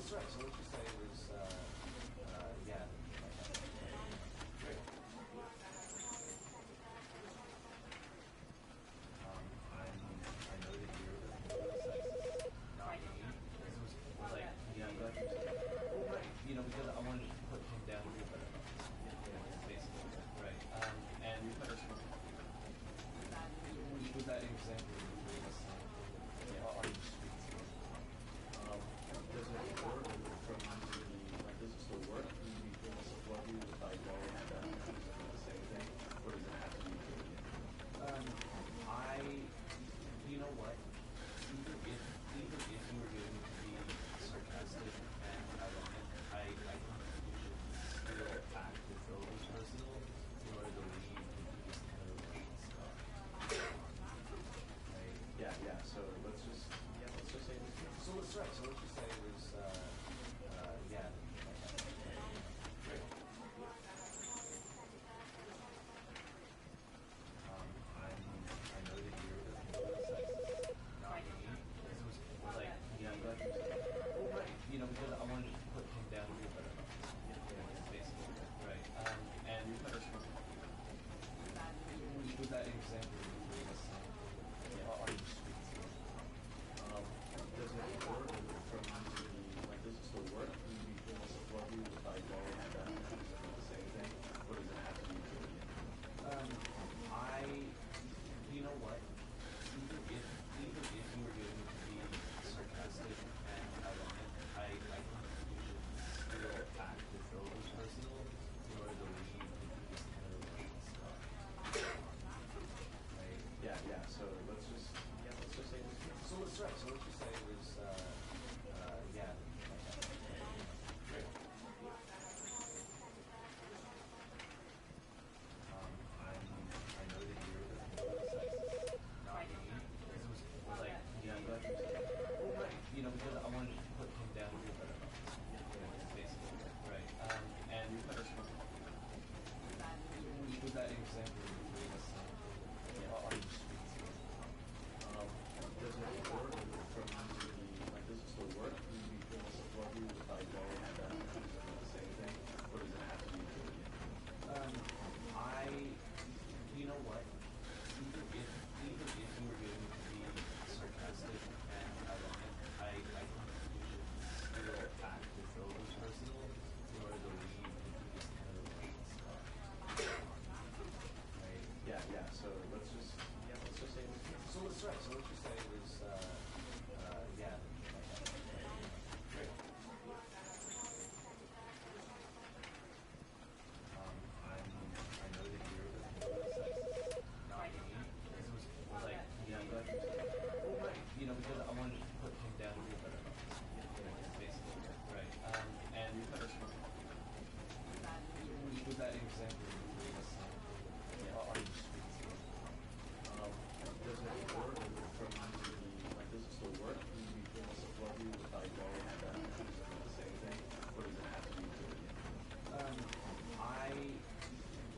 let's right. So let's just say it was, yeah. Great. I know that you're the not me. This was like, yeah, I'm glad you said that. Well, right. You know, because I wanted to put him down to a better level. Yeah, basically, right. And was that example yeah, are you speaking? Does it work from like does it still work? Do you feel support you with like all of that the same thing? Or does it have to be You know what? Even if you were going to be sarcastic and ironic, I think you should still act as though it was personal in order to leave this kind of stuff. Right? Yeah. So let's just say this. So let's right. So let's just say it was yeah. Great. I know that you're the not me. This was like, yeah, I'm glad you said that. Well, right. You know, because I wanted to put him down to a better level. Yeah, basically, right. And was that example yeah, are you speaking? Does it work from like does it still work? Do you feel support you with like all of that the same thing? Or does it have to be you know what? Even if you were going to be sarcastic and ironic, I think you should still act as though it was personal in order to leave this kind of stuff. Right? Yeah. So let's just say this. So let's right. So let's just say it was yeah. Great. I know that you're the not me. This was like, yeah, I'm glad you said that. Well, right. You know, because I wanted to put him down to a better level. Yeah, basically, right. And was that example yeah, are you speaking? Does it work from like does it still work? Do you feel support you with like all of that the same thing? Or does it have to be you know what? Even if you were going to be sarcastic and ironic, I think you should still act as though it was personal in order to leave this kind of stuff. Right? Yeah. So let's just say this. So let's right. So let's just say it was yeah. Great. I know that you're the not me. This was like, yeah, I'm glad you said that. Well, right. You know, because I wanted to put him down to a better level. Yeah, basically, right. And was that example yeah, are you speaking? Does it work from like does it still work? Do you feel support you with like all of that the same thing? Or does it have to be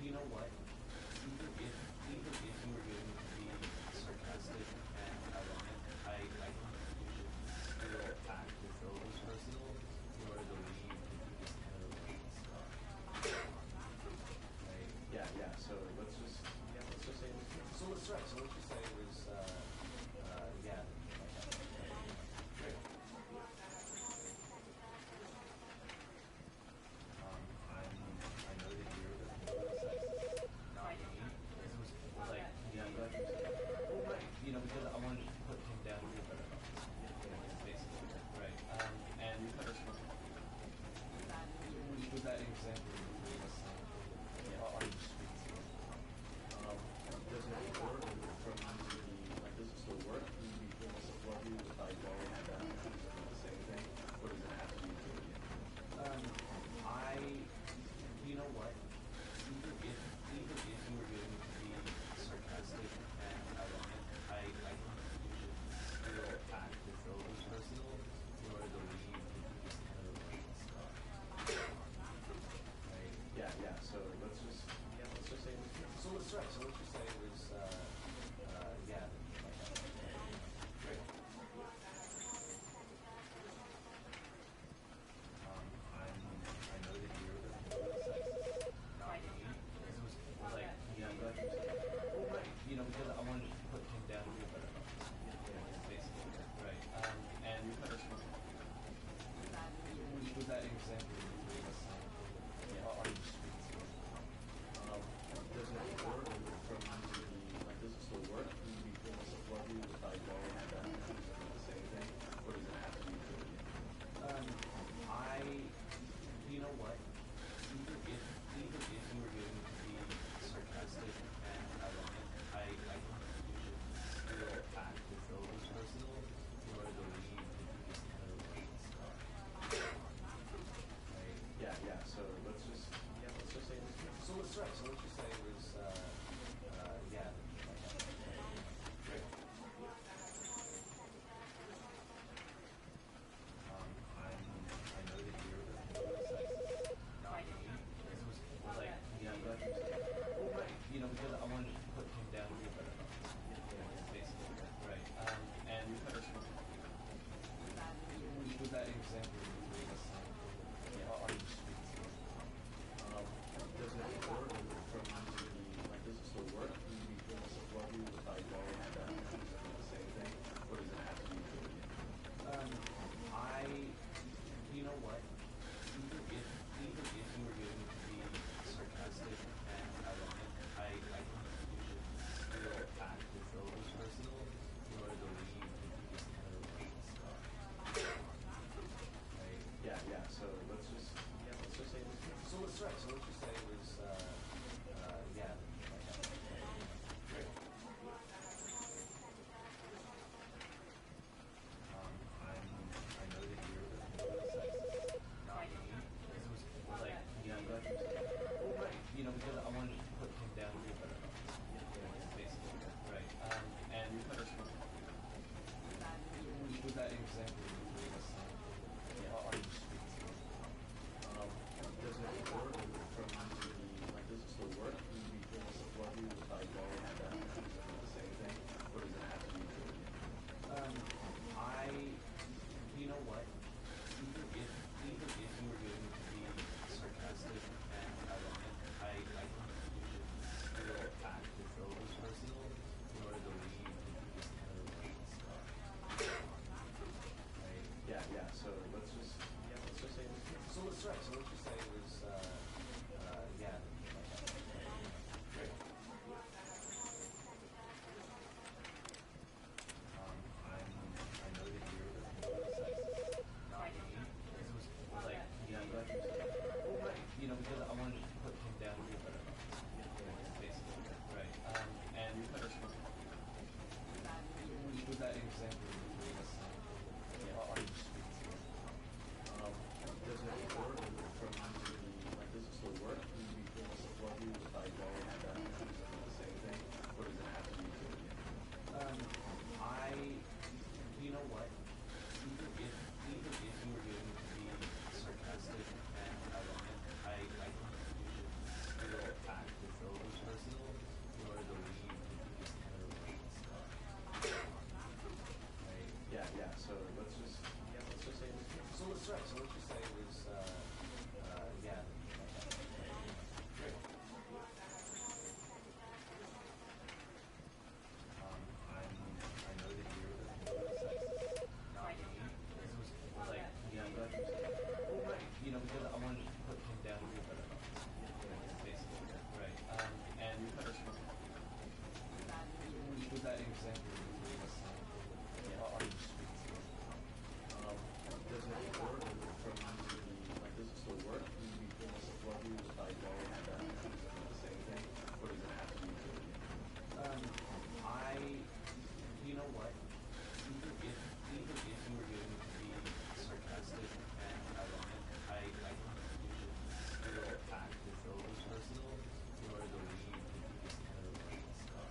you know what? Even if you were going to be sarcastic and ironic, I think you should still act as though it was personal in order to leave this kind of stuff. Right? Yeah. So let's just say this. So let's right. So let's just say it was yeah. Great. I know that you're the not me. This was like, yeah, I'm glad you said that. Well, right. You know, because I wanted to put him down to a better level. Yeah, basically, right. And was that example yeah, are you speaking? Does it work from like does it still work? Do you feel support you with like all of that the same thing? Or does it have to be you know what? Even if you were going to be sarcastic and ironic, I think you should still act as though it was personal in order to leave this kind of stuff. Right? Yeah. So let's just say this. So let's right. So let's just say it was yeah. Great. right. So what you say was, yeah. Great. I know that you're the sexist, not me. This was like, Yeah, I'm glad you said that. well, right. Because I wanted to put him down here better. Basically, right. And You kind of spoke. with that example, are you speaking? Does it work from does it still work? Do you want to support you with like going and the same thing? Or does it have to be true? You know what? Even if you were going to be sarcastic and ironic, I think you should still act as though it was personal in order to leave this kind of stuff. Right? Yeah. So let's just say this. So let's right. So what you say was, yeah. Great. I know that you're the sexist, not me. This was like, Yeah, I'm glad you said that. well, right. Because I wanted to put him down here better. Basically, right. And You kind of spoke. with that example, are you speaking? Does it work from does it still work? Do you want to support you with like going and the same thing? Or does it have to be true? You know what? Even if you were going to be sarcastic and ironic, I think you should still act as though it was personal in order to leave this kind of stuff. Right? Yeah. So let's just say this. So let's right. So what you say was, yeah. Great. I know that you're the sexist, not me. This was like, Yeah, I'm glad you said that. well, right. Because I wanted to put him down here better. Basically, right. And You kind of spoke. with that example, are you speaking? Does it work from does it still work? Do you want to support you with like going and the same thing? Or does it have to be true? You know what? Even if you were going to be sarcastic and ironic, I think you should still act as though it was personal in order to leave this kind of stuff. Right? Yeah. So let's just say this. So let's right. So what you say was, yeah. Great. I know that you're the sexist, not me. This was like, Yeah, I'm glad you said that. well, right. Because I wanted to put him down here better. Basically, right. And You kind of spoke. with that example, are you speaking? Does it work from does it still work? Do you want to support you with like going and the same thing? Or does it have to be true? You know what? Even if you were going to be sarcastic and ironic, I think you should still act as though it was personal in order to leave this kind of stuff.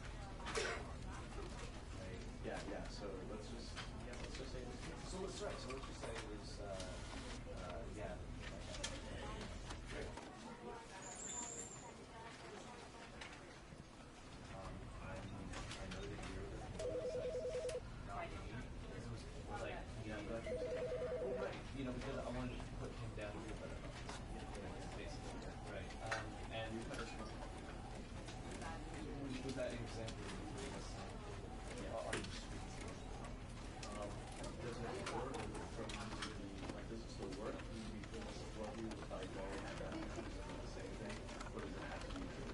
Right? Yeah. So let's just say this. So let's right. So what you say was, yeah. Great. I know that you're the sexist, not me. This was like, Yeah, I'm glad you said that. well, right. Because I wanted to put him down here better. Basically, right. And You kind of spoke. with that example, are you speaking? Does it work from does it still work? Do you want to support you with like going and the same thing? Or does it have to be true?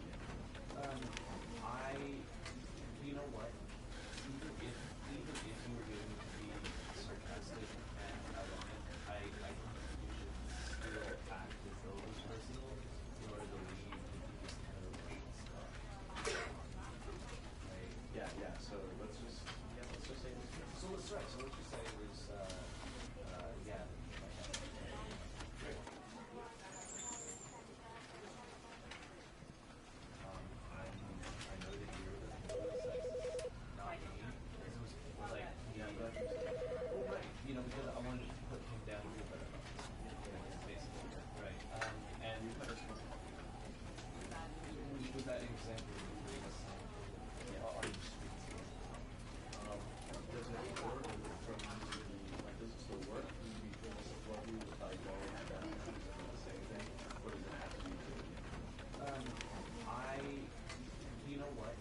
You know what? Even if you were going to be sarcastic and ironic, I think you should still act as though it was personal in order to leave this kind of stuff. Right? Yeah. So let's just say this. So let's right. So what you say was, yeah. Great. down to a better basically, right? And You kind of with that example, are you does it work from does it still work? Do you feel support you if I go and the same thing? Or does it have to be I, you know what?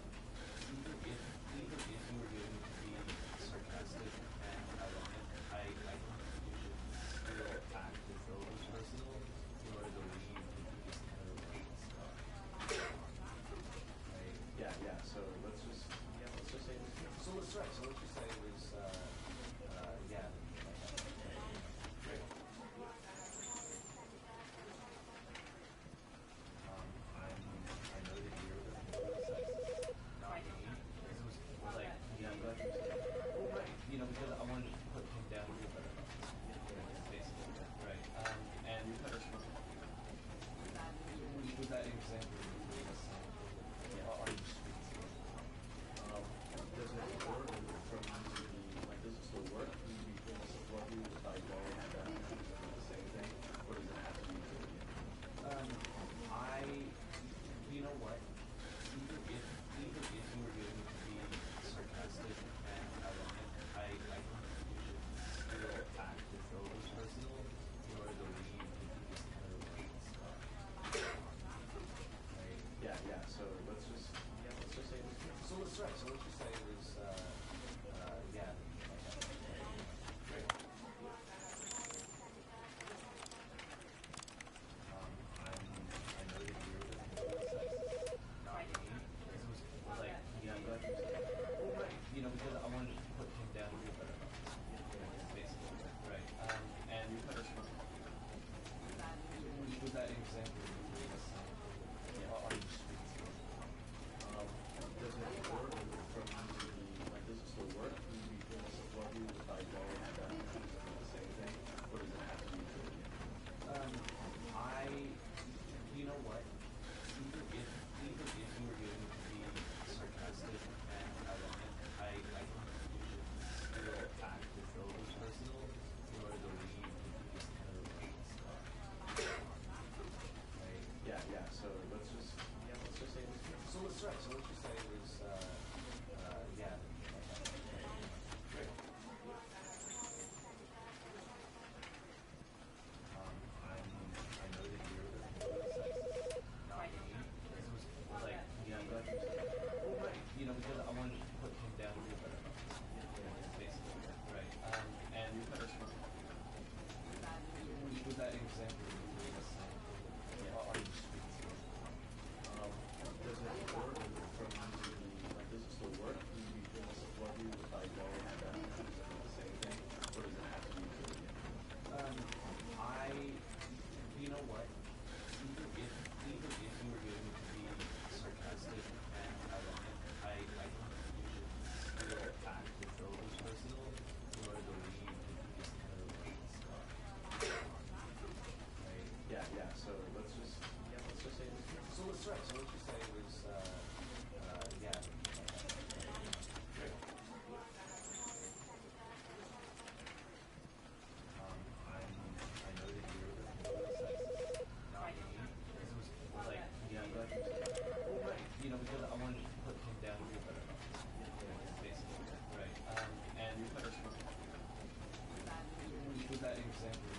Even if you were going to be sarcastic and ironic, I think you should still act as though it was personal in order to leave this kind of stuff. Right? yeah. So let's just say this. So let's just say it was yeah. Great. I know that you're the not me. It was like Yeah, but I think well, right. Because I wanted to put him down a little better. Basically, right. And you kind of with that example, are you does it work from does it still work? Do you feel support you if I go and the same thing? Or does it have to be I, you know what? Even if you were going to be sarcastic and ironic, I think you should still act as though it was personal in order to leave this kind of stuff. Right? yeah. So let's just say this. So let's just say it was yeah. Great. I know that you're the not me. It was like Yeah, but I think well, right. Because I wanted to put him down a little better. Basically, right. And you kind of with that example, are you does it work from does it still work? Do you feel support you if I go and the same thing? Or does it have to be I, you know what? Even if you were going to be sarcastic and ironic, I think you should still act as though it was personal in order to leave this kind of stuff. Right? yeah. So let's just say this. So let's just say it was yeah. Great. I know that you're the not me. It was like Yeah, but I think well, right. Because I wanted to put him down a little better. Basically, right. And you kind of with that example, are you does it work from does it still work? Do you feel support you if I go and the same thing? Or does it have to be I, you know what? Even if you were going to be sarcastic and ironic, I think you should still act as though it was personal in order to leave this kind of stuff. Right? yeah. So let's just say this. So let's just say it was yeah. Great. I know that you're the not me. It was like Yeah, but I think well, right. Because I wanted to put him down a little better. Basically, right. And you kind of with that example,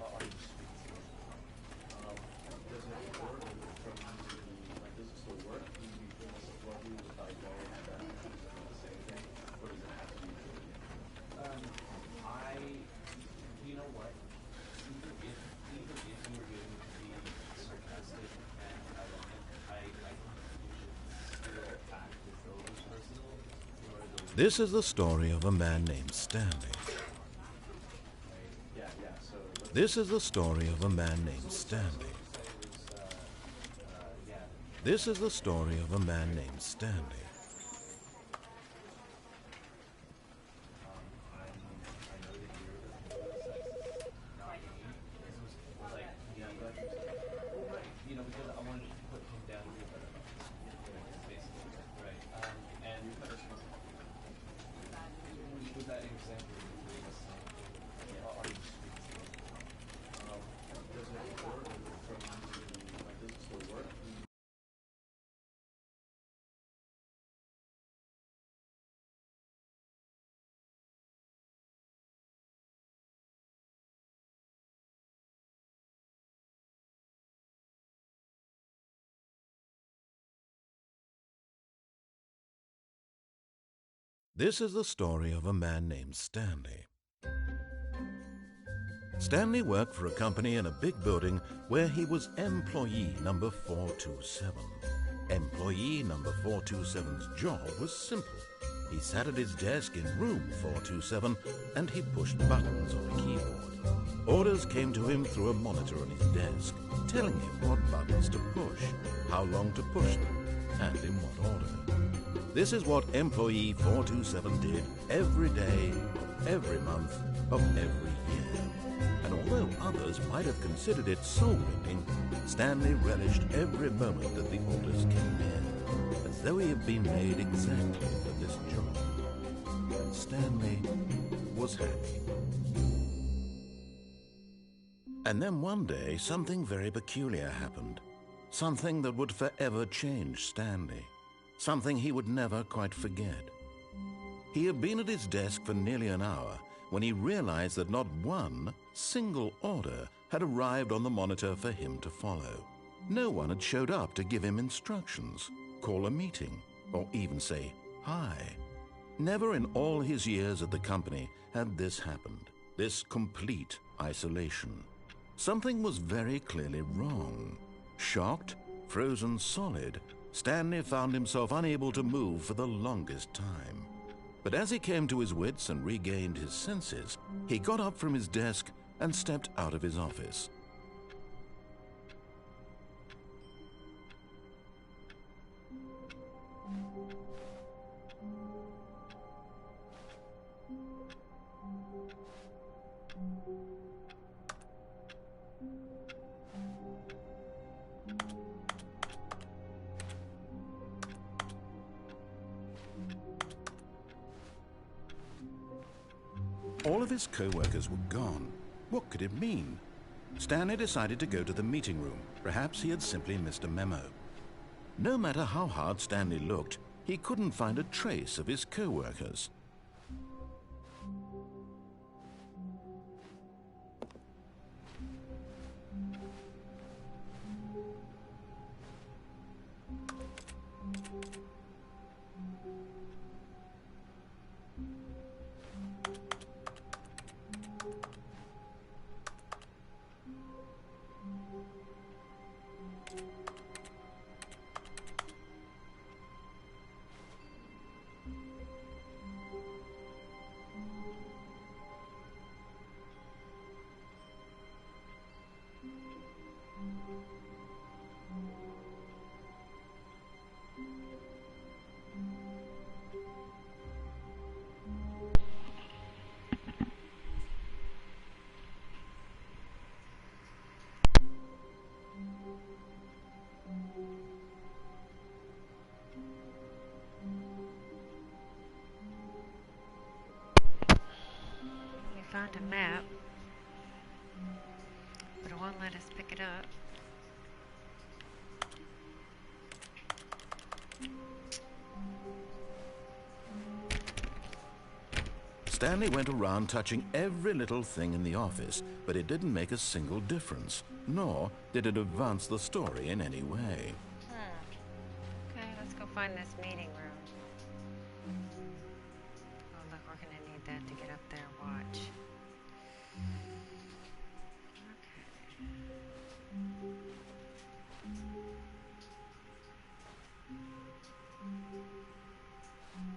are you does it work from does it still work? Do you feel support you if I go and the same thing? Or does it have to be I, you know what? Even if you were going to be sarcastic and ironic, I think you should still act as though it was personal in order to leave. This is the story of a man named Stanley. yeah. So This is the story of a man named Stanley. Say it was yeah. This is the story of a man named Stanley. I know that you're the not me. It was like yeah, but I think well, right. Because I wanted to put him down a little better. Basically, right. And you kind of with that example, This is the story of a man named Stanley. Stanley worked for a company in a big building where he was employee number 427. Employee number 427's job was simple. He sat at his desk in room 427 and he pushed buttons on a keyboard. Orders came to him through a monitor on his desk, telling him what buttons to push, how long to push them, and in what order. This is what employee 427 did every day, of every month, of every year. And although others might have considered it soul-winning, Stanley relished every moment that the orders came in, as though he had been made exactly for this job. Stanley was happy. And then one day, something very peculiar happened. Something that would forever change Stanley. Something he would never quite forget. He had been at his desk for nearly an hour when he realized that not one single order had arrived on the monitor for him to follow. No one had showed up to give him instructions, call a meeting, or even say hi. Never in all his years at the company had this happened, this complete isolation. Something was very clearly wrong. Shocked, frozen solid, Stanley found himself unable to move for the longest time. But as he came to his wits and regained his senses, he got up from his desk and stepped out of his office. All of his co-workers were gone. What could it mean? Stanley decided to go to the meeting room. Perhaps he had simply missed a memo. No matter how hard Stanley looked, he couldn't find a trace of his co-workers. Found a map, but it won't let us pick it up. Stanley went around touching every little thing in the office, but it didn't make a single difference, nor did it advance the story in any way. Okay, let's go find this meeting room. Oh, look, we're gonna need that to get up there and watch.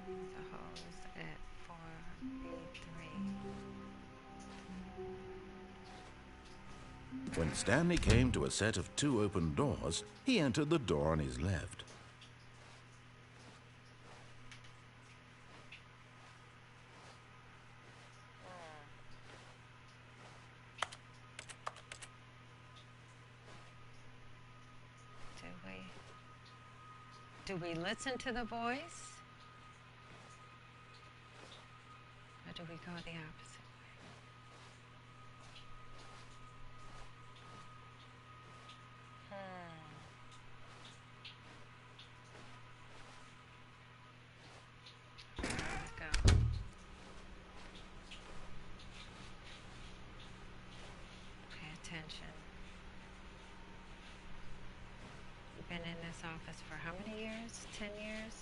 The hose at 4B3. When Stanley came to a set of 2 open doors, he entered the door on his left. Do we listen to the voice? Or do we go the opposite way? Let's go. Pay attention. You've been in this office for how many years? 10 years?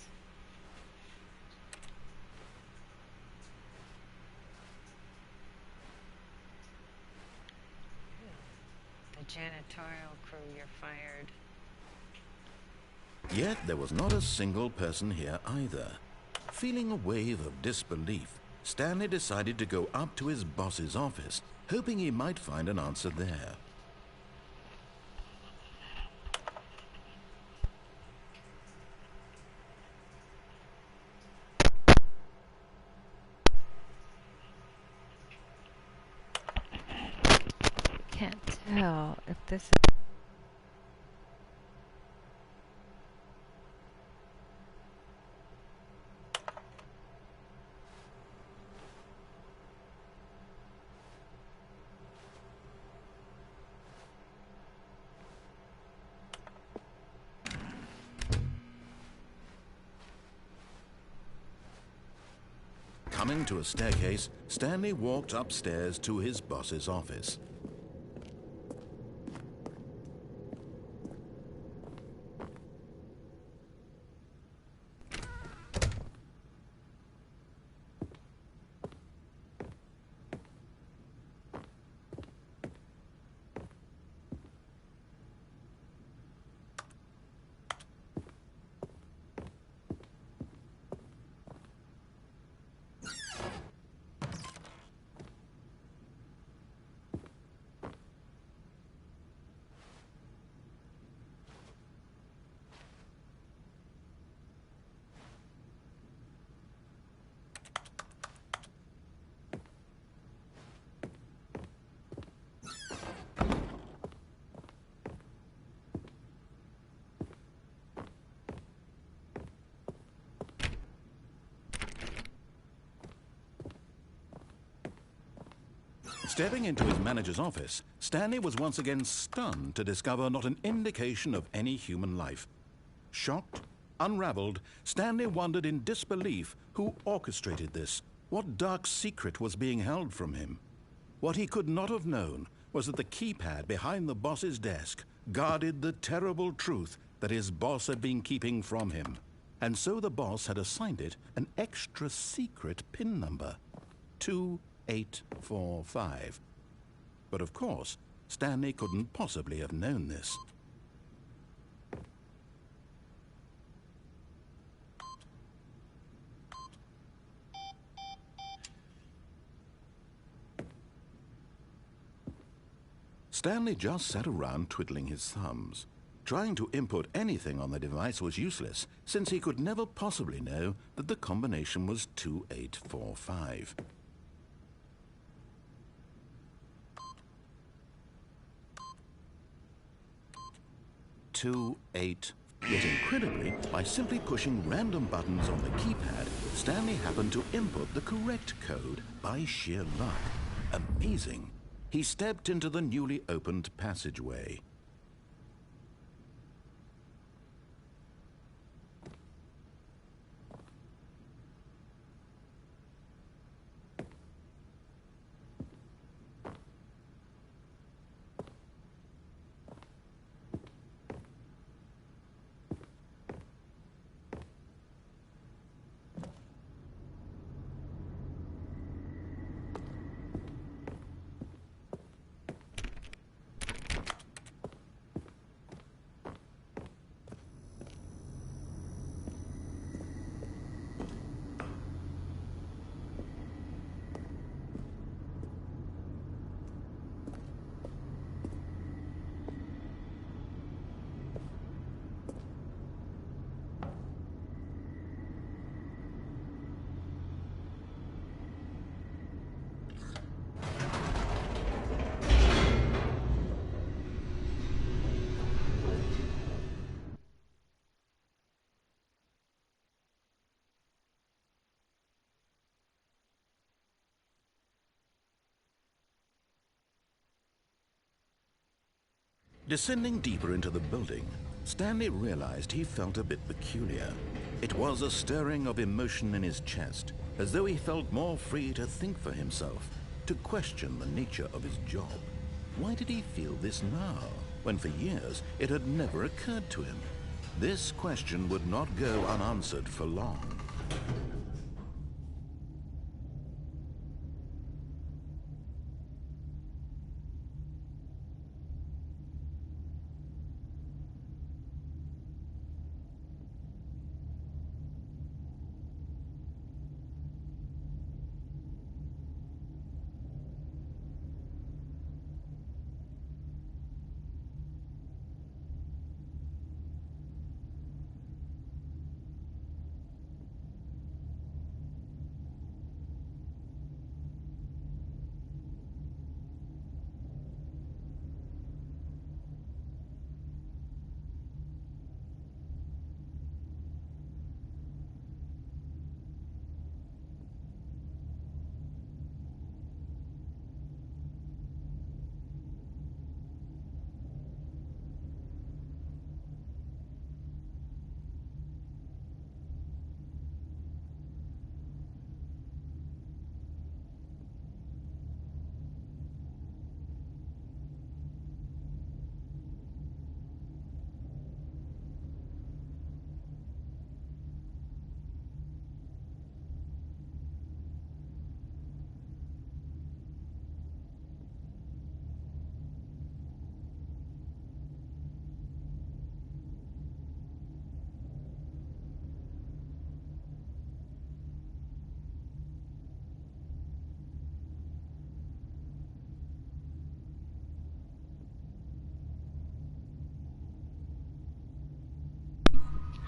janitorial crew, you're fired. Yet there was not a single person here either. Feeling a wave of disbelief, Stanley decided to go up to his boss's office, hoping he might find an answer there. Can't tell if this is... Coming to a staircase, Stanley walked upstairs to his boss's office. Stepping into his manager's office, Stanley was once again stunned to discover not an indication of any human life. Shocked, unraveled, Stanley wondered in disbelief who orchestrated this, what dark secret was being held from him. What he could not have known was that the keypad behind the boss's desk guarded the terrible truth that his boss had been keeping from him. And so the boss had assigned it an extra secret PIN number, 2845. But of course, Stanley couldn't possibly have known this. Stanley just sat around twiddling his thumbs. Trying to input anything on the device was useless, since he could never possibly know that the combination was 2845. Yet incredibly, by simply pushing random buttons on the keypad, Stanley happened to input the correct code by sheer luck. Amazing. He stepped into the newly opened passageway. Descending deeper into the building, Stanley realized he felt a bit peculiar. It was a stirring of emotion in his chest, as though he felt more free to think for himself, to question the nature of his job. Why did he feel this now, when for years it had never occurred to him? This question would not go unanswered for long.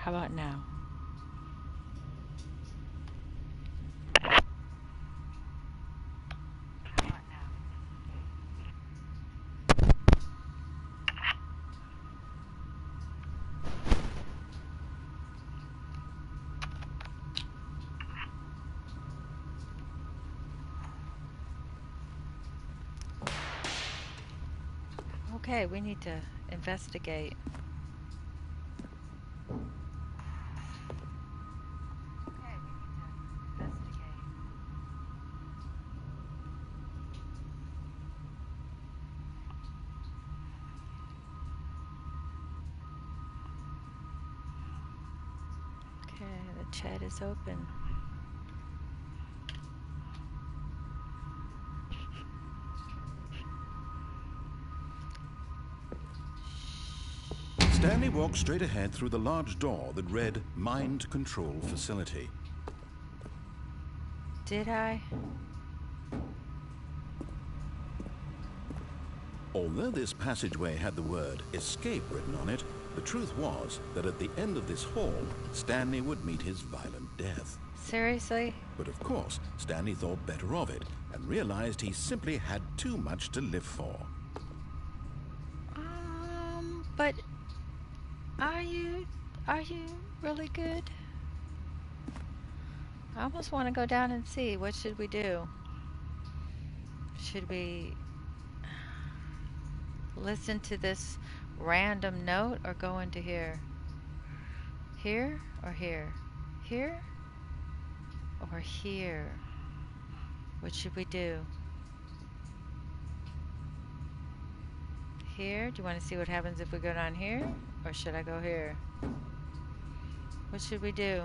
How about now? Okay, we need to investigate. Okay, the chat is open. Stanley walked straight ahead through the large door that read Mind Control Facility. Did I? Although this passageway had the word escape written on it, the truth was that at the end of this hall, Stanley would meet his violent death. Seriously? But of course, Stanley thought better of it and realized he simply had too much to live for. But are you really good? I almost want to go down and see. What should we do? Should we listen to this random note or go into here? Here or here? Here or here? What should we do? Here? Do you want to see what happens if we go down here? Or should I go here? What should we do?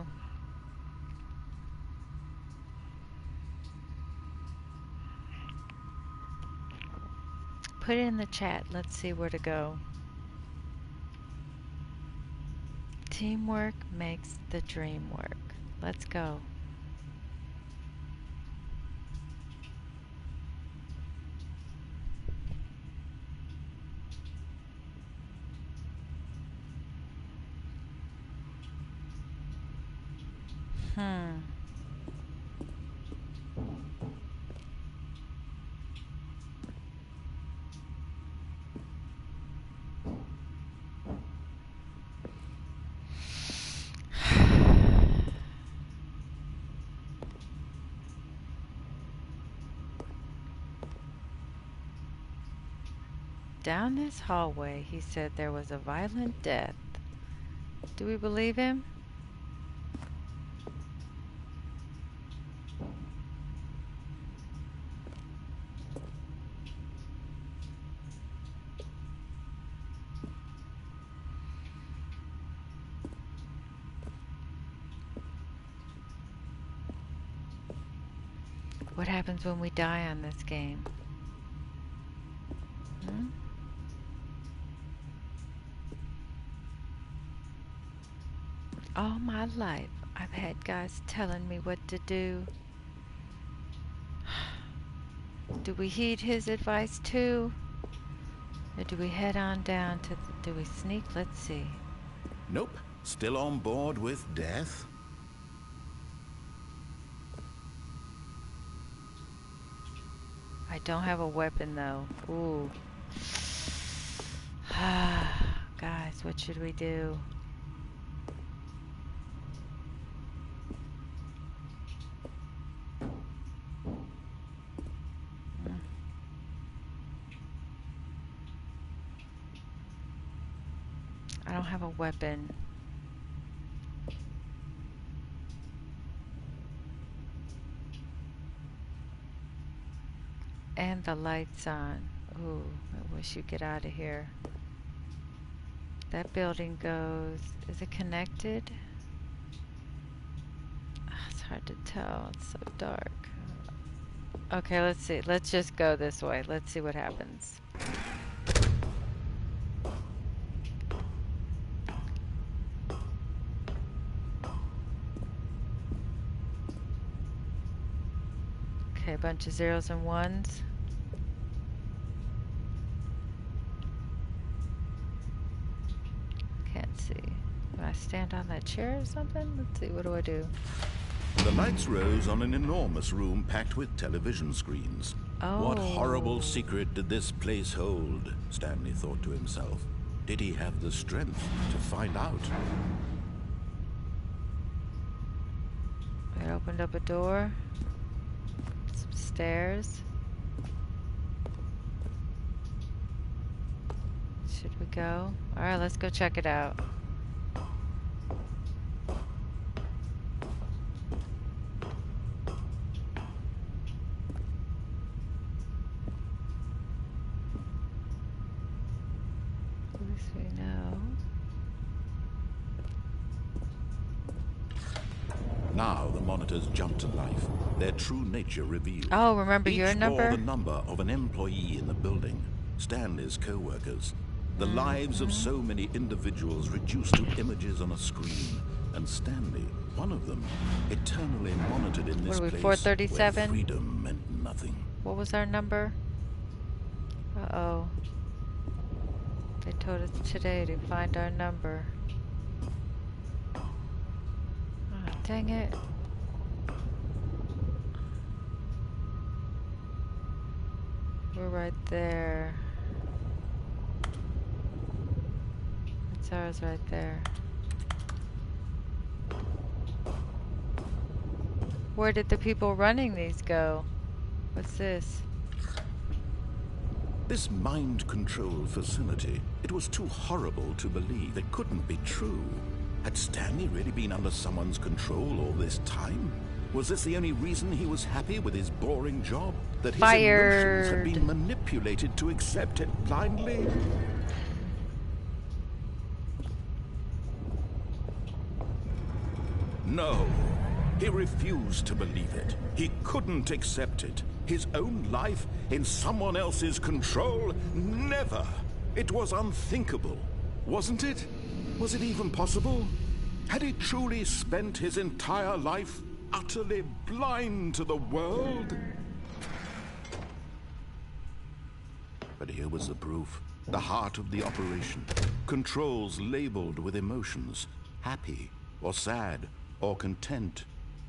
Put it in the chat. Let's see where to go. Teamwork makes the dream work. Let's go. Down this hallway, he said there was a violent death. Do we believe him? What happens when we die on this game? All my life, I've had guys telling me what to do. Do we heed his advice too? Or do we head on down to do we sneak? Let's see. Nope. Still on board with death? I don't have a weapon though. Ooh. Guys, what should we do? I don't have a weapon. And the light's on. Ooh, I wish you'd get out of here. That building goes... Is it connected? It's hard to tell. It's so dark. Okay, let's see. Let's just go this way. Let's see what happens. Okay, a bunch of zeros and ones. Can't see. Can I stand on that chair or something? Let's see, what do I do? The lights rose on an enormous room packed with television screens. What horrible secret did this place hold? Stanley thought to himself. Did he have the strength to find out? I opened up a door. Some stairs. Should we go? Alright, let's go check it out. At least we know. Now the monitors jumped to life, their true nature revealed. Oh, remember Each your number? bore the number of an employee in the building, Stanley's co-workers. The lives of so many individuals reduced to images on a screen, and Stanley, one of them, eternally monitored in this What are we, place 437? where freedom meant nothing. What was our number? Uh-oh. They told us today to find our number. Oh, dang it. We're right there. It's ours right there. Where did the people running these go? What's this? This mind control facility, it was too horrible to believe. It couldn't be true. Had Stanley really been under someone's control all this time? Was this the only reason he was happy with his boring job? That his emotions had been manipulated to accept it blindly? No. He refused to believe it. He couldn't accept it. His own life in someone else's control? Never. It was unthinkable, wasn't it? Was it even possible? Had he truly spent his entire life utterly blind to the world? But here was the proof. The heart of the operation. Controls labeled with emotions. Happy or sad or content.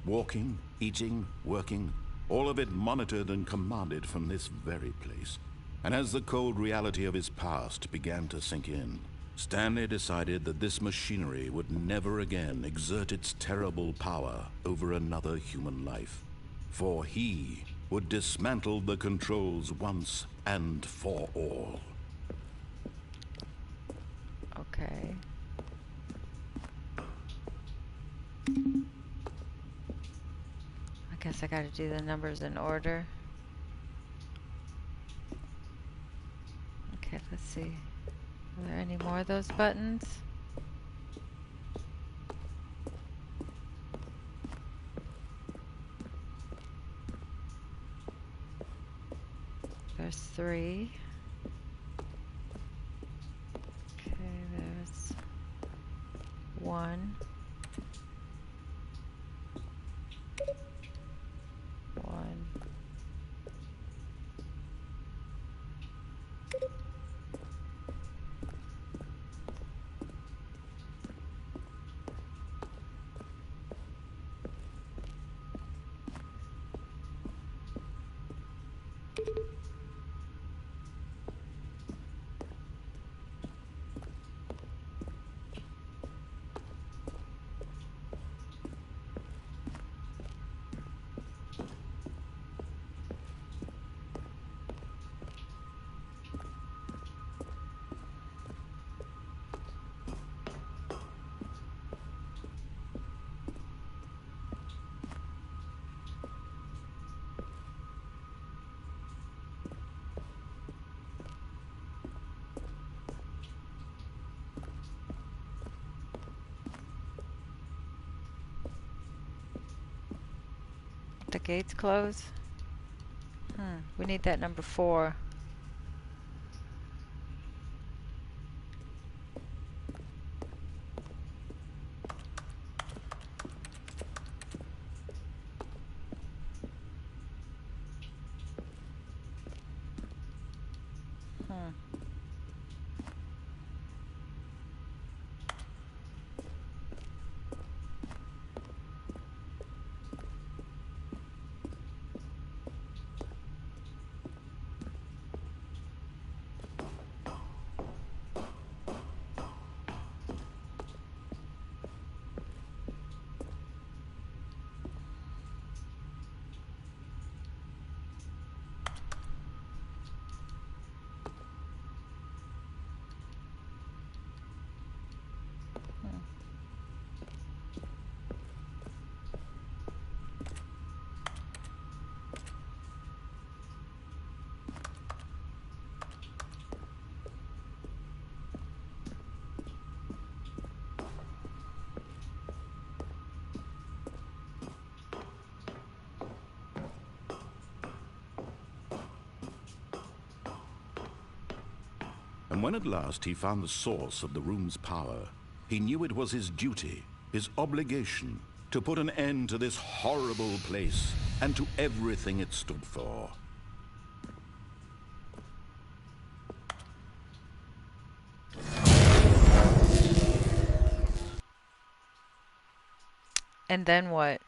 Walking, eating, working. All of it monitored and commanded from this very place. And as the cold reality of his past began to sink in, Stanley decided that this machinery would never again exert its terrible power over another human life. For he would dismantle the controls once and for all. Okay. I guess I gotta do the numbers in order. Okay, let's see. Are there any more of those buttons? There's 3. Okay, there's 1. 1. The gates close? We need that number 4. And when at last he found the source of the room's power, he knew it was his duty, his obligation, to put an end to this horrible place and to everything it stood for. And then what?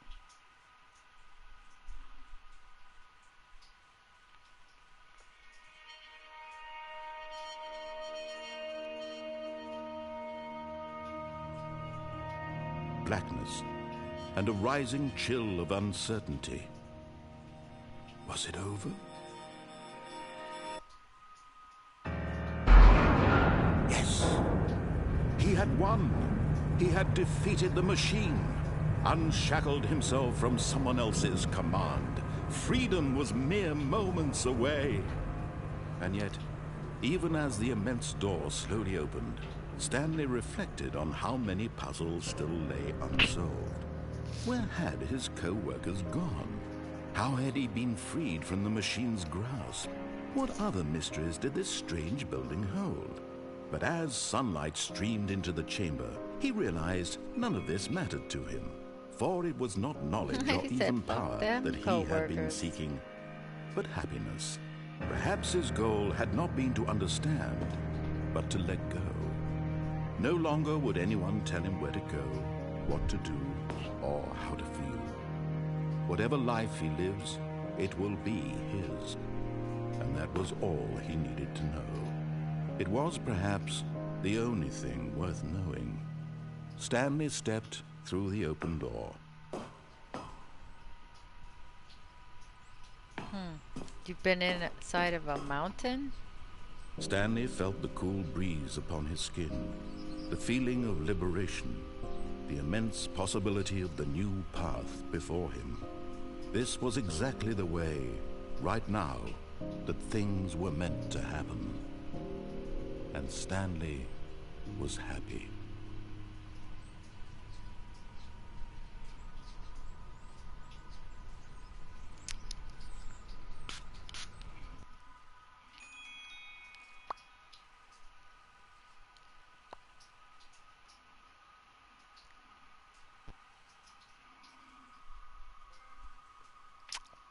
Blackness and a rising chill of uncertainty. Was it over? Yes! He had won! He had defeated the machine, unshackled himself from someone else's command. Freedom was mere moments away. And yet, even as the immense door slowly opened, Stanley reflected on how many puzzles still lay unsolved. Where had his co-workers gone? How had he been freed from the machine's grasp? What other mysteries did this strange building hold? But as sunlight streamed into the chamber, he realized none of this mattered to him, for it was not knowledge or even power that he had been seeking, but happiness. Perhaps his goal had not been to understand, but to let go. No longer would anyone tell him where to go, what to do, or how to feel. Whatever life he lives, it will be his. And that was all he needed to know. It was perhaps the only thing worth knowing. Stanley stepped through the open door. You've been inside of a mountain? Stanley felt the cool breeze upon his skin, the feeling of liberation, the immense possibility of the new path before him. This was exactly the way, right now, that things were meant to happen. And Stanley was happy.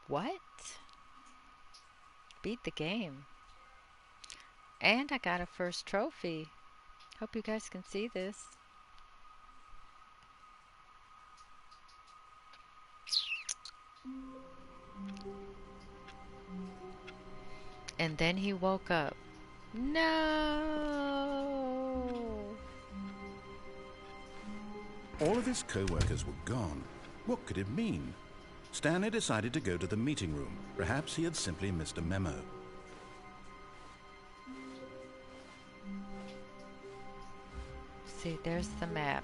What? Beat the game. And I got a first trophy. Hope you guys can see this. And then he woke up. No! All of his co-workers were gone. What could it mean? Stanley decided to go to the meeting room. Perhaps he had simply missed a memo. See, there's the map.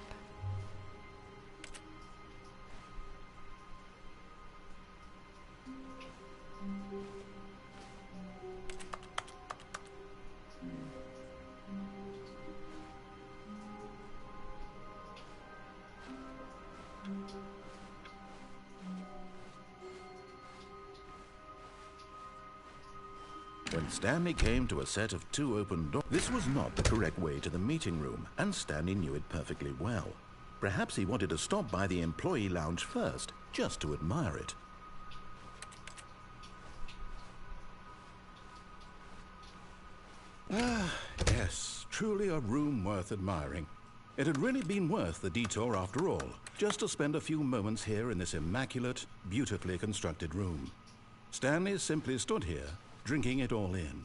When Stanley came to a set of 2 open doors, this was not the correct way to the meeting room, and Stanley knew it perfectly well. Perhaps he wanted to stop by the employee lounge first, just to admire it. Ah, yes, truly a room worth admiring. It had really been worth the detour after all, just to spend a few moments here in this immaculate, beautifully constructed room. Stanley simply stood here, drinking it all in.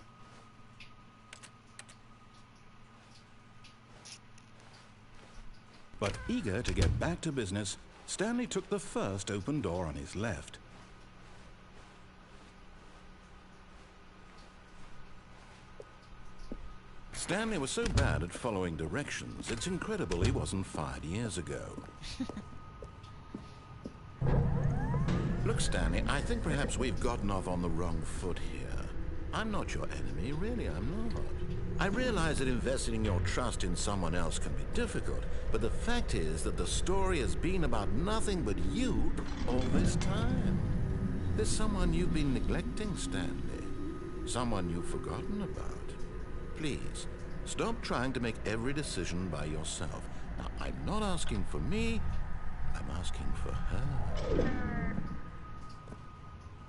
But eager to get back to business, Stanley took the first open door on his left. Stanley was so bad at following directions, it's incredible he wasn't fired years ago. Look, Stanley, I think perhaps we've gotten off on the wrong foot here. I'm not your enemy, really, I'm not. I realize that investing your trust in someone else can be difficult, but the fact is that the story has been about nothing but you all this time. There's someone you've been neglecting, Stanley. Someone you've forgotten about. Please, Stop trying to make every decision by yourself. Now, I'm not asking for me, I'm asking for her.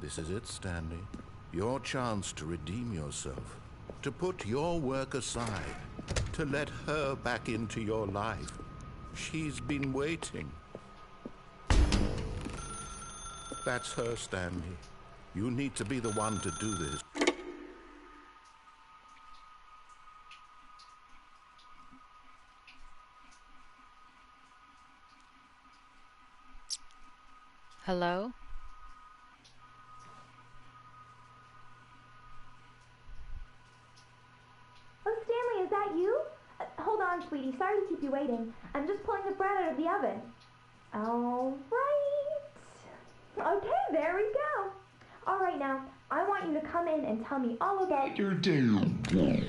This is it, Stanley. Your chance to redeem yourself, to put your work aside, to let her back into your life. She's been waiting. That's her, Stanley. You need to be the one to do this. Hello? Oh, Stanley, is that you? Hold on, sweetie. Sorry to keep you waiting. I'm just pulling the bread out of the oven. All right. Okay, there we go. All right, now, I want you to come in and tell me all about your day.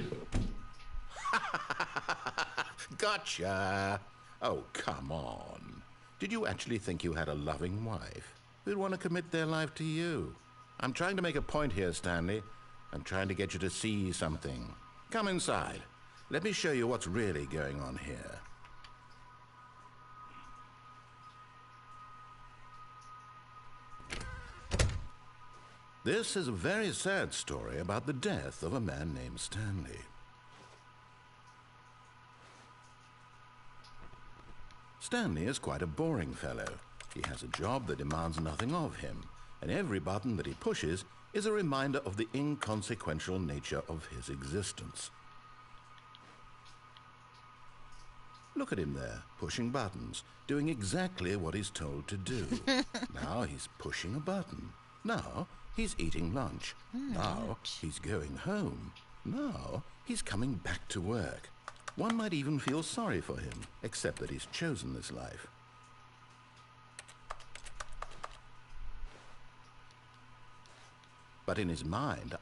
Gotcha. Oh, come on. Did you actually think you had a loving wife who'd want to commit their life to you? I'm trying to make a point here, Stanley. I'm trying to get you to see something. Come inside. Let me show you what's really going on here. This is a very sad story about the death of a man named Stanley. Stanley is quite a boring fellow. He has a job that demands nothing of him, and every button that he pushes is a reminder of the inconsequential nature of his existence. Look at him there, pushing buttons, doing exactly what he's told to do. Now he's pushing a button. Now he's eating lunch. Now he's going home. Now he's coming back to work. One might even feel sorry for him, except that he's chosen this life. But in his mind,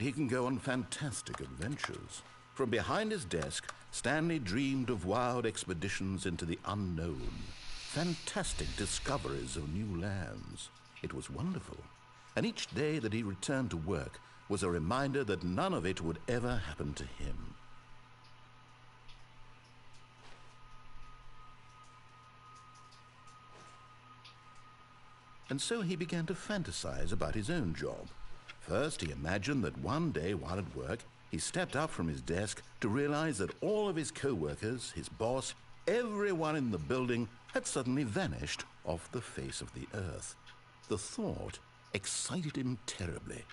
he can go on fantastic adventures. From behind his desk, Stanley dreamed of wild expeditions into the unknown, fantastic discoveries of new lands. It was wonderful, and each day that he returned to work was a reminder that none of it would ever happen to him. And so he began to fantasize about his own job. First, he imagined that one day while at work, he stepped up from his desk to realize that all of his co-workers, his boss, everyone in the building had suddenly vanished off the face of the earth. The thought excited him terribly.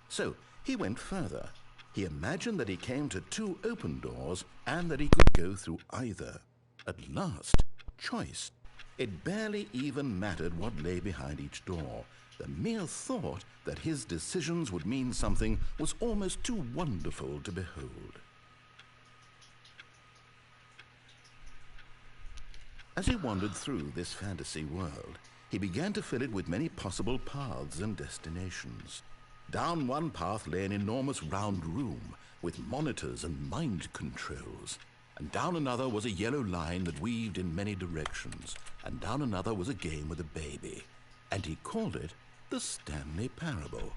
So he went further. He imagined that he came to two open doors and that he could go through either. At last, choice. It barely even mattered what lay behind each door. The mere thought that his decisions would mean something was almost too wonderful to behold. As he wandered through this fantasy world, he began to fill it with many possible paths and destinations. Down one path lay an enormous round room with monitors and mind controls. And down another was a yellow line that weaved in many directions. And down another was a game with a baby. And he called it the Stanley Parable.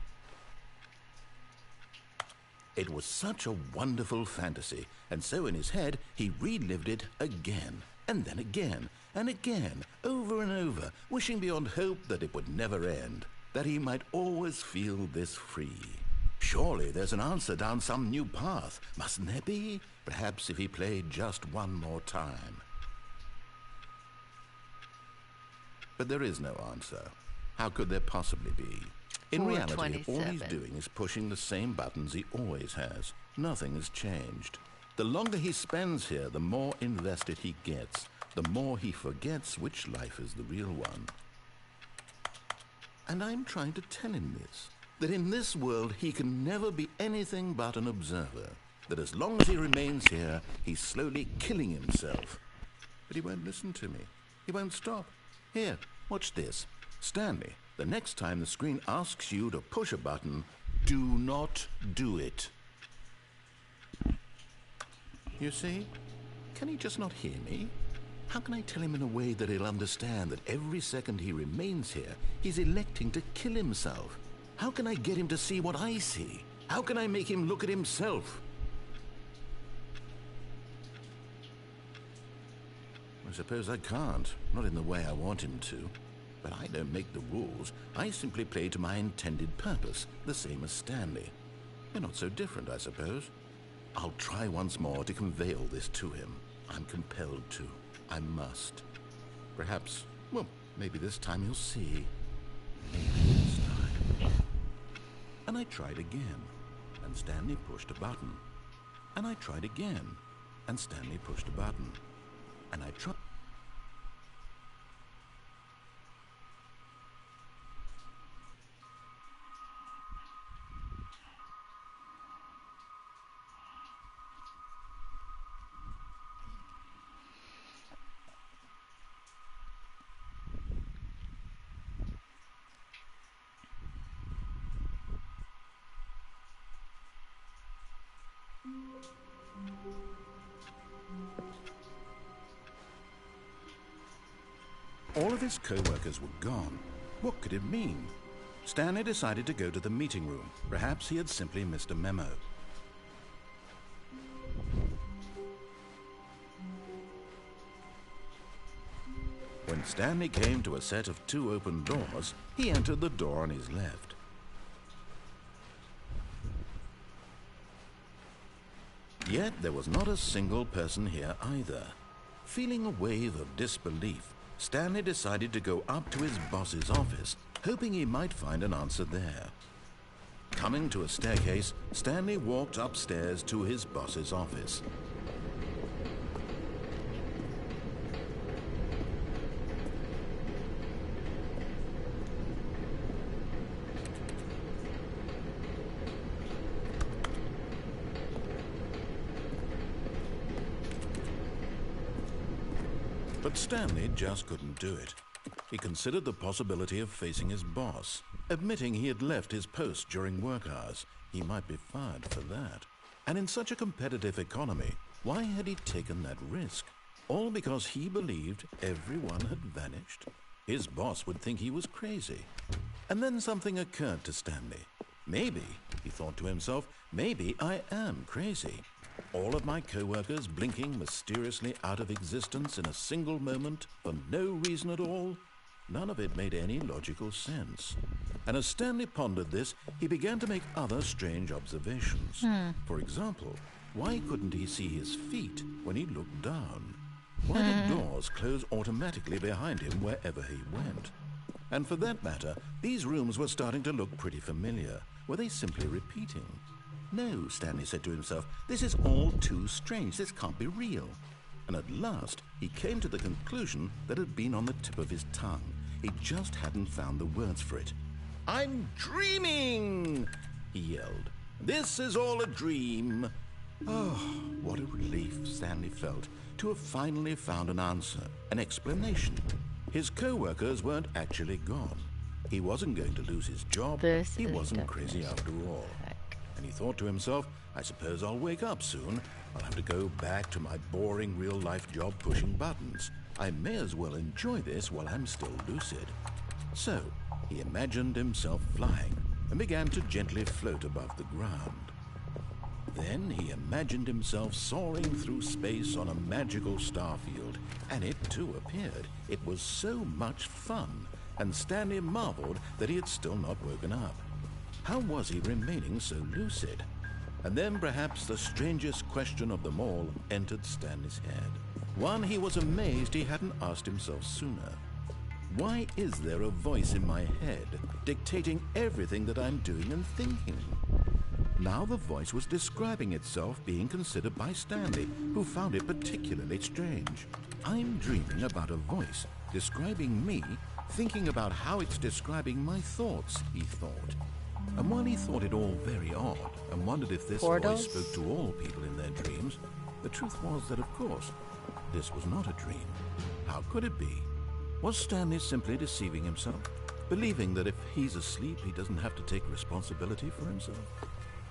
It was such a wonderful fantasy, and so in his head he relived it again, and then again, and again, over and over, wishing beyond hope that it would never end, that he might always feel this free. Surely there's an answer down some new path, mustn't there be? Perhaps if he played just one more time. But there is no answer. How could there possibly be? In reality, all he's doing is pushing the same buttons he always has. Nothing has changed. The longer he spends here, the more invested he gets, the more he forgets which life is the real one. And I'm trying to tell him this, that in this world he can never be anything but an observer, that as long as he remains here, he's slowly killing himself. But he won't listen to me. He won't stop. Here, watch this. Stanley, the next time the screen asks you to push a button, do not do it. You see? Can he just not hear me? How can I tell him in a way that he'll understand that every second he remains here, he's electing to kill himself? How can I get him to see what I see? How can I make him look at himself? I suppose I can't, not in the way I want him to. But I don't make the rules. I simply play to my intended purpose, the same as Stanley. We're not so different, I suppose. I'll try once more to convey all this to him. I'm compelled to. I must. Perhaps, well, maybe this time he'll see. Maybe this time. And I tried again, and Stanley pushed a button. And I tried again, and Stanley pushed a button. And I tried... All of his co-workers were gone. What could it mean? Stanley decided to go to the meeting room. Perhaps he had simply missed a memo. When Stanley came to a set of 2 open doors, he entered the door on his left. Yet there was not a single person here either. Feeling a wave of disbelief, Stanley decided to go up to his boss's office, hoping he might find an answer there. Coming to a staircase, Stanley walked upstairs to his boss's office. But Stanley just couldn't do it. He considered the possibility of facing his boss, admitting he had left his post during work hours. He might be fired for that. And in such a competitive economy, why had he taken that risk? All because he believed everyone had vanished? His boss would think he was crazy. And then something occurred to Stanley. Maybe, he thought to himself, maybe I am crazy. All of my co-workers blinking mysteriously out of existence in a single moment for no reason at all? None of it made any logical sense. And as Stanley pondered this, he began to make other strange observations. For example, why couldn't he see his feet when he looked down? Why did doors close automatically behind him wherever he went? And for that matter, these rooms were starting to look pretty familiar. Were they simply repeating? No, Stanley said to himself, this is all too strange. This can't be real. And at last, he came to the conclusion that had been on the tip of his tongue. He just hadn't found the words for it. I'm dreaming, he yelled. This is all a dream. Oh, what a relief Stanley felt to have finally found an answer, an explanation. His co-workers weren't actually gone. He wasn't going to lose his job. He wasn't crazy after all. And he thought to himself, I suppose I'll wake up soon. I'll have to go back to my boring real-life job pushing buttons. I may as well enjoy this while I'm still lucid. So, he imagined himself flying and began to gently float above the ground. Then he imagined himself soaring through space on a magical starfield, and it too appeared. It was so much fun, and Stanley marveled that he had still not woken up. How was he remaining so lucid? And then perhaps the strangest question of them all entered Stanley's head. One he was amazed he hadn't asked himself sooner. Why is there a voice in my head dictating everything that I'm doing and thinking? Now the voice was describing itself being considered by Stanley, who found it particularly strange. I'm dreaming about a voice describing me, thinking about how it's describing my thoughts, he thought. And while he thought it all very odd and wondered if this voice spoke to all people in their dreams, the truth was that, of course, this was not a dream. How could it be? Was Stanley simply deceiving himself, believing that if he's asleep, he doesn't have to take responsibility for himself?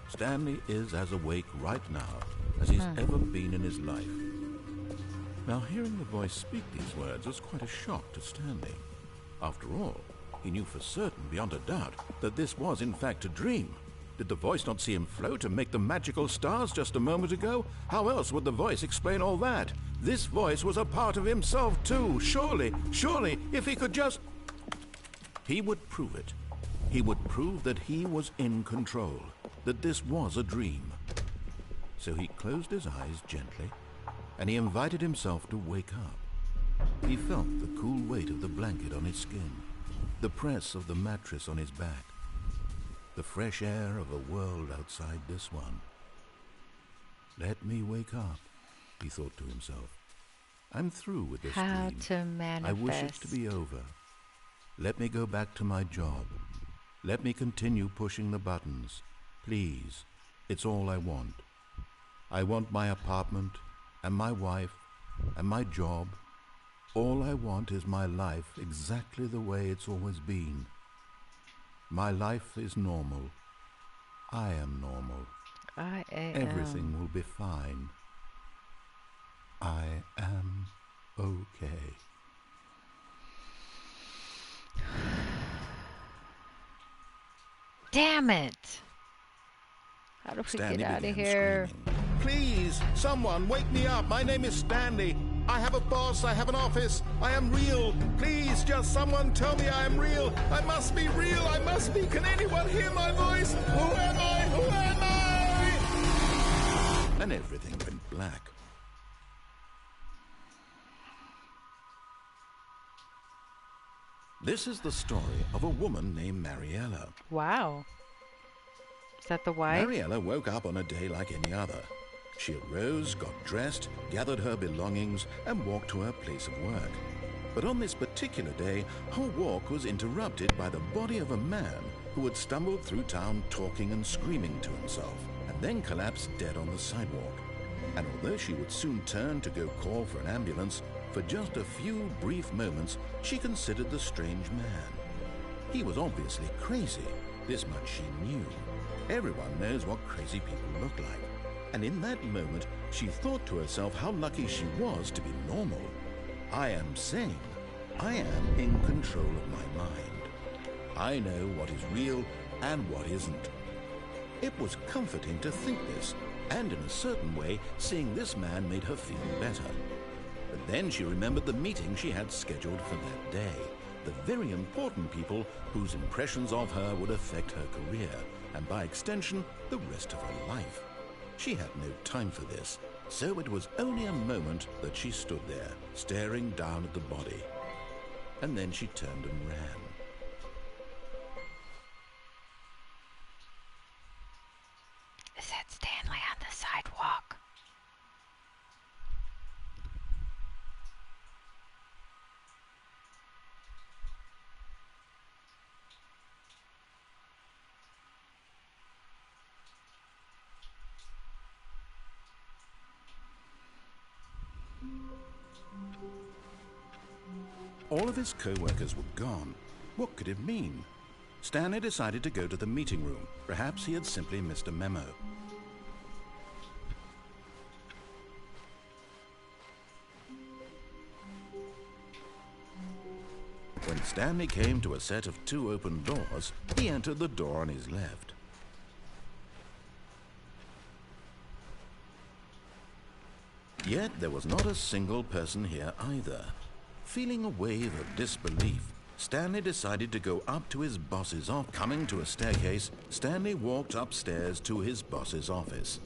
Stanley is as awake right now as he's ever been in his life. Now, hearing the voice speak these words was quite a shock to Stanley. After all, He knew for certain, beyond a doubt, that this was in fact a dream. Did the voice not see him float and make the magical stars just a moment ago? How else would the voice explain all that? This voice was a part of himself too. Surely, if he could just... He would prove it. He would prove that he was in control, that this was a dream. So he closed his eyes gently, and he invited himself to wake up. He felt the cool weight of the blanket on his skin, the press of the mattress on his back, the fresh air of a world outside this one. Let me wake up, he thought to himself. I'm through with this How dream. to manifest. I wish it to be over. Let me go back to my job. Let me continue pushing the buttons. Please, it's all I want. I want my apartment, and my wife, and my job. All I want is my life exactly the way it's always been. My life is normal. I am normal. I am. Everything will be fine. I am okay. Damn it! How do we Stanley get out of began here? screaming. Please, someone, wake me up. My name is Stanley. I have a boss. I have an office. I am real. Please, just someone tell me I am real. I must be real. I must be. Can anyone hear my voice? Who am I? Who am I? And everything went black. This is the story of a woman named Mariella. Wow. Is that the wife? Mariella woke up on a day like any other. She arose, got dressed, gathered her belongings, and walked to her place of work. But on this particular day, her walk was interrupted by the body of a man who had stumbled through town talking and screaming to himself, and then collapsed dead on the sidewalk. And although she would soon turn to go call for an ambulance, for just a few brief moments, she considered the strange man. He was obviously crazy. This much she knew. Everyone knows what crazy people look like. And in that moment, she thought to herself how lucky she was to be normal. I am sane. I am in control of my mind. I know what is real and what isn't. It was comforting to think this, and in a certain way, seeing this man made her feel better. But then she remembered the meeting she had scheduled for that day, the very important people whose impressions of her would affect her career, and by extension, the rest of her life. She had no time for this, so it was only a moment that she stood there, staring down at the body. And then she turned and ran. Is that Stanley on the sidewalk? All of his co-workers were gone. What could it mean? Stanley decided to go to the meeting room. Perhaps he had simply missed a memo. When Stanley came to a set of 2 open doors, he entered the door on his left. Yet there was not a single person here either. Feeling a wave of disbelief, Stanley decided to go up to his boss's office. Coming to a staircase, Stanley walked upstairs to his boss's office.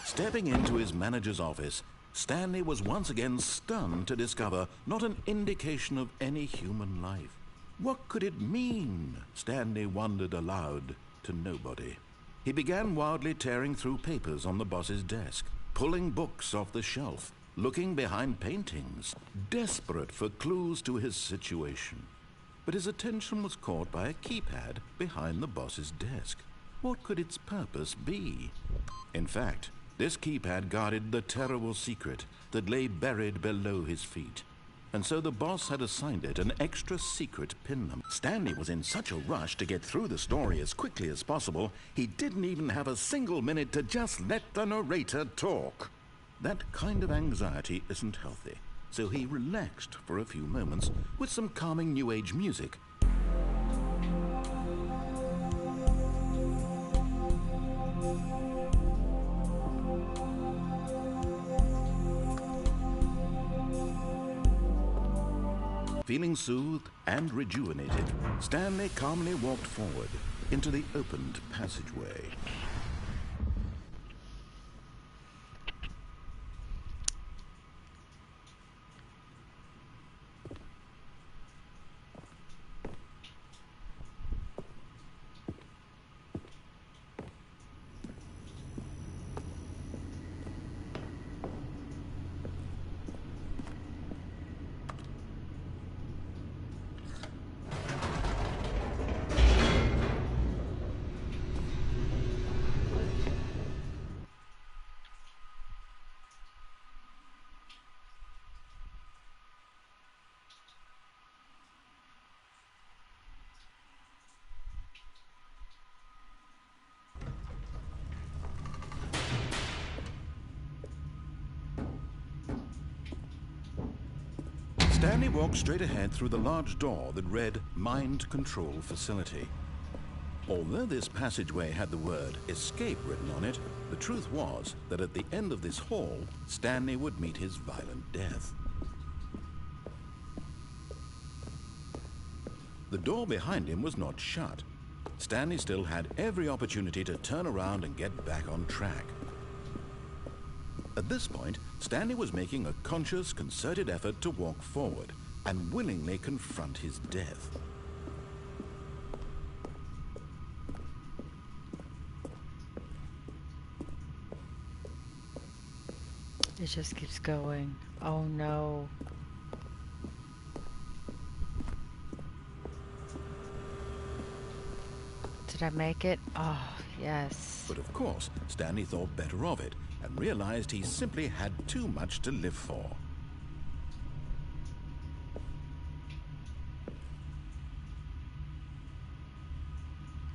Stepping into his manager's office, Stanley was once again stunned to discover not an indication of any human life. What could it mean? Stanley wondered aloud to nobody. He began wildly tearing through papers on the boss's desk, pulling books off the shelf, looking behind paintings, desperate for clues to his situation. But his attention was caught by a keypad behind the boss's desk. What could its purpose be? In fact, this keypad guarded the terrible secret that lay buried below his feet. And so the boss had assigned it an extra secret pin number. Stanley was in such a rush to get through the story as quickly as possible, he didn't even have a single minute to just let the narrator talk. That kind of anxiety isn't healthy, so he relaxed for a few moments with some calming New Age music. Feeling soothed and rejuvenated, Stanley calmly walked forward into the opened passageway. Stanley walked straight ahead through the large door that read Mind Control Facility. Although this passageway had the word escape written on it, the truth was that at the end of this hall, Stanley would meet his violent death. The door behind him was not shut. Stanley still had every opportunity to turn around and get back on track. At this point, Stanley was making a conscious, concerted effort to walk forward and willingly confront his death. It just keeps going. Oh no. Did I make it? Oh, yes. But of course, Stanley thought better of it and realized he simply had too much to live for.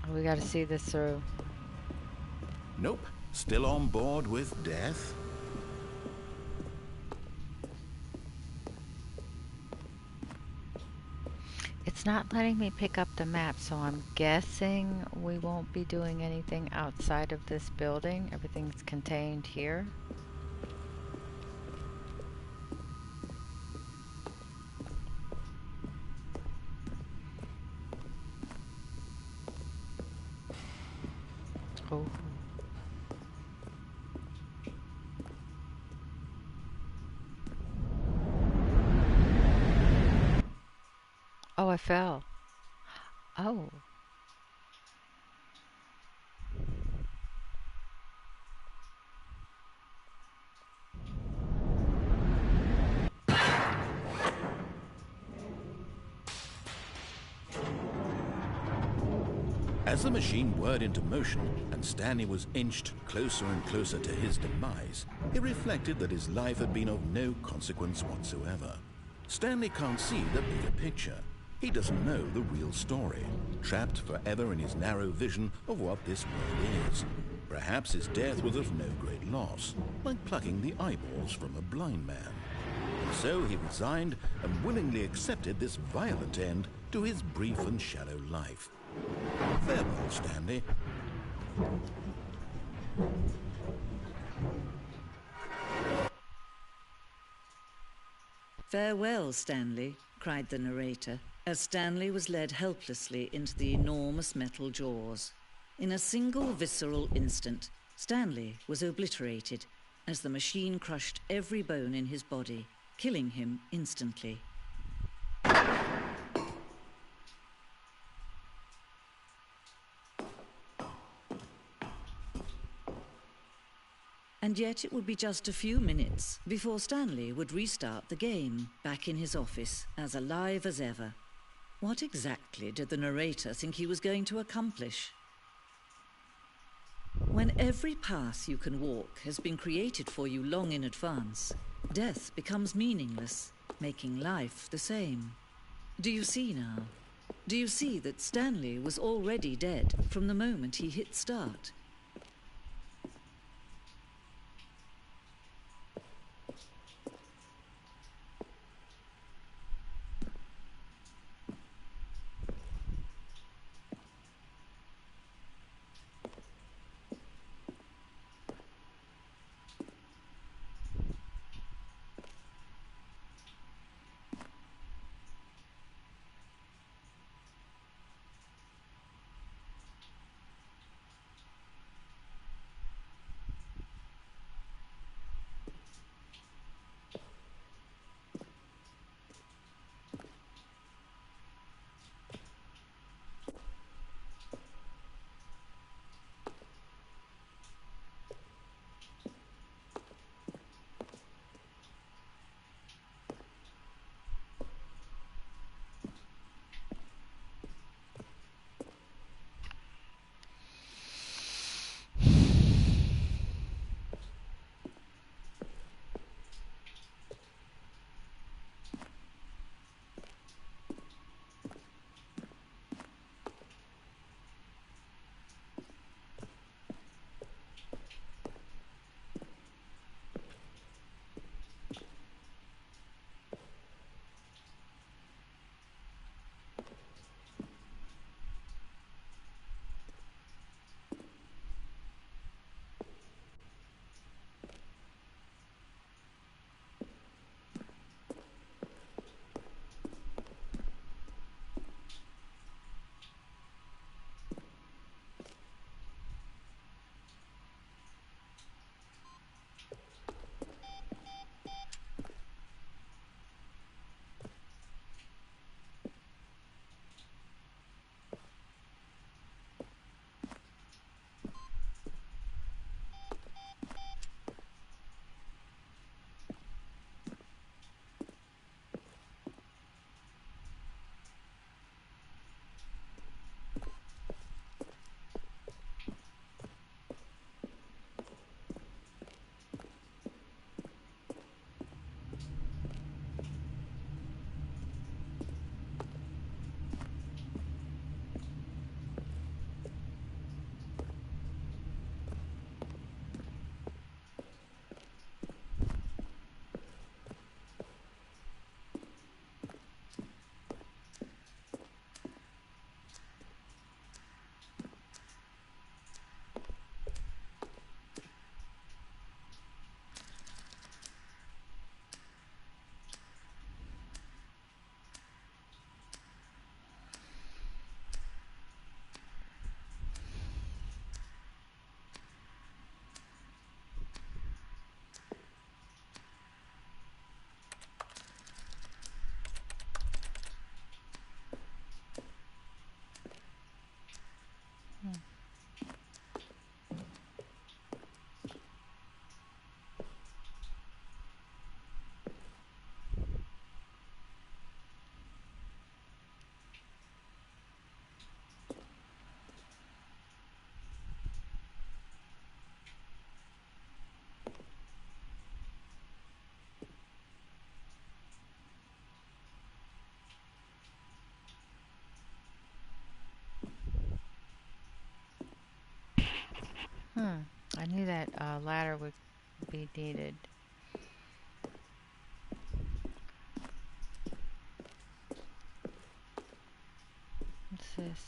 Oh, we gotta see this through. Nope, still on board with death. It's not letting me pick up the map, so I'm guessing we won't be doing anything outside of this building. Everything's contained here. Oh. Oh, I fell. Oh. As the machine whirred into motion and Stanley was inched closer and closer to his demise, he reflected that his life had been of no consequence whatsoever. Stanley can't see the bigger picture. He doesn't know the real story, trapped forever in his narrow vision of what this world is. Perhaps his death was of no great loss, like plucking the eyeballs from a blind man. And so he resigned and willingly accepted this violent end to his brief and shallow life. Farewell, Stanley. Farewell, Stanley, cried the narrator, as Stanley was led helplessly into the enormous metal jaws. In a single visceral instant, Stanley was obliterated as the machine crushed every bone in his body, killing him instantly. And yet it would be just a few minutes before Stanley would restart the game, back in his office, as alive as ever. What exactly did the narrator think he was going to accomplish? When every path you can walk has been created for you long in advance, death becomes meaningless, making life the same. Do you see now? Do you see that Stanley was already dead from the moment he hit start? I knew that ladder would be needed. What's this?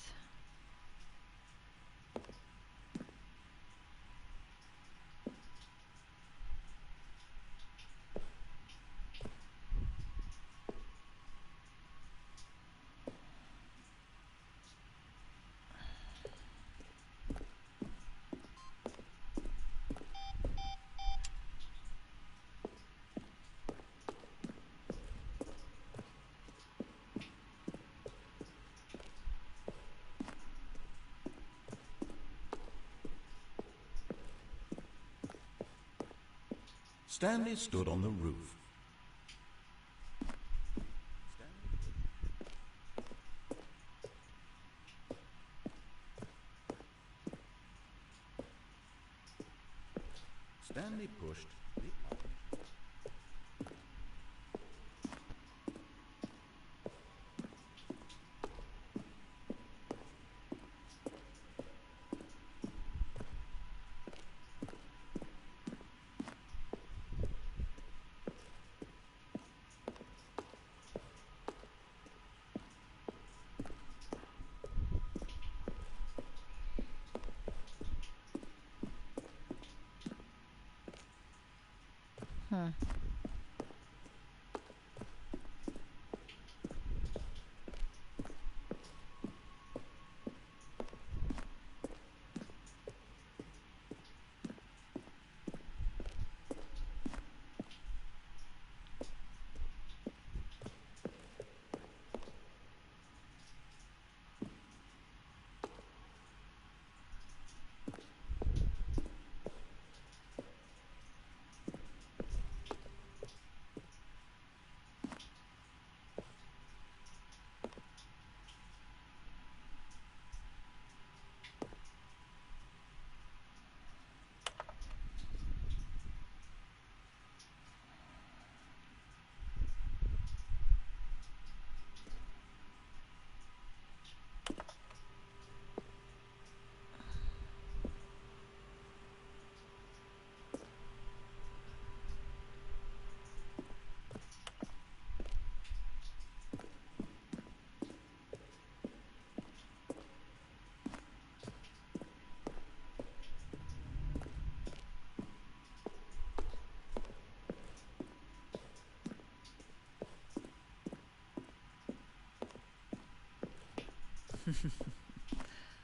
Stanley stood on the roof. Stanley pushed the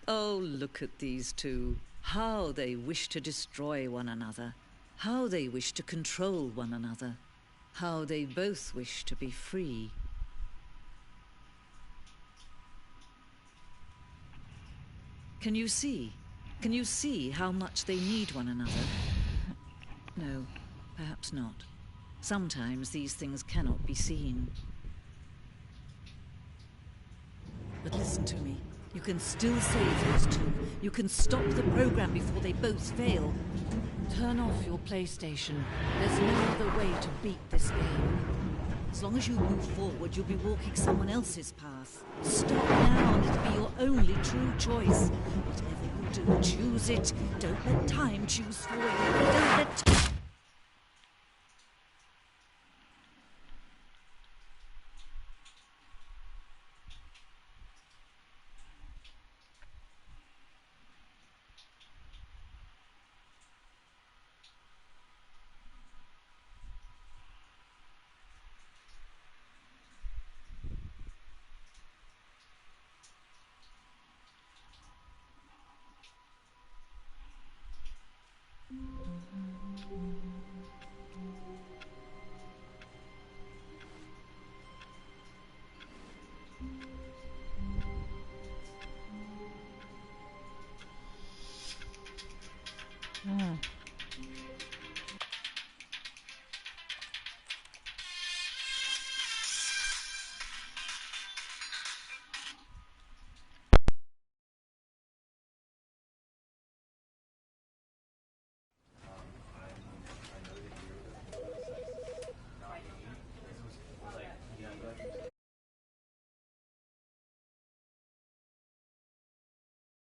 Oh, look at these two. How they wish to destroy one another. How they wish to control one another. How they both wish to be free. Can you see? Can you see how much they need one another? No, perhaps not. Sometimes these things cannot be seen. But listen to me. You can still save those two. You can stop the program before they both fail. Turn off your PlayStation. There's no other way to beat this game. As long as you move forward, you'll be walking someone else's path. Stop now and it'll be your only true choice. Whatever you do, choose it. Don't let time choose for you. Don't let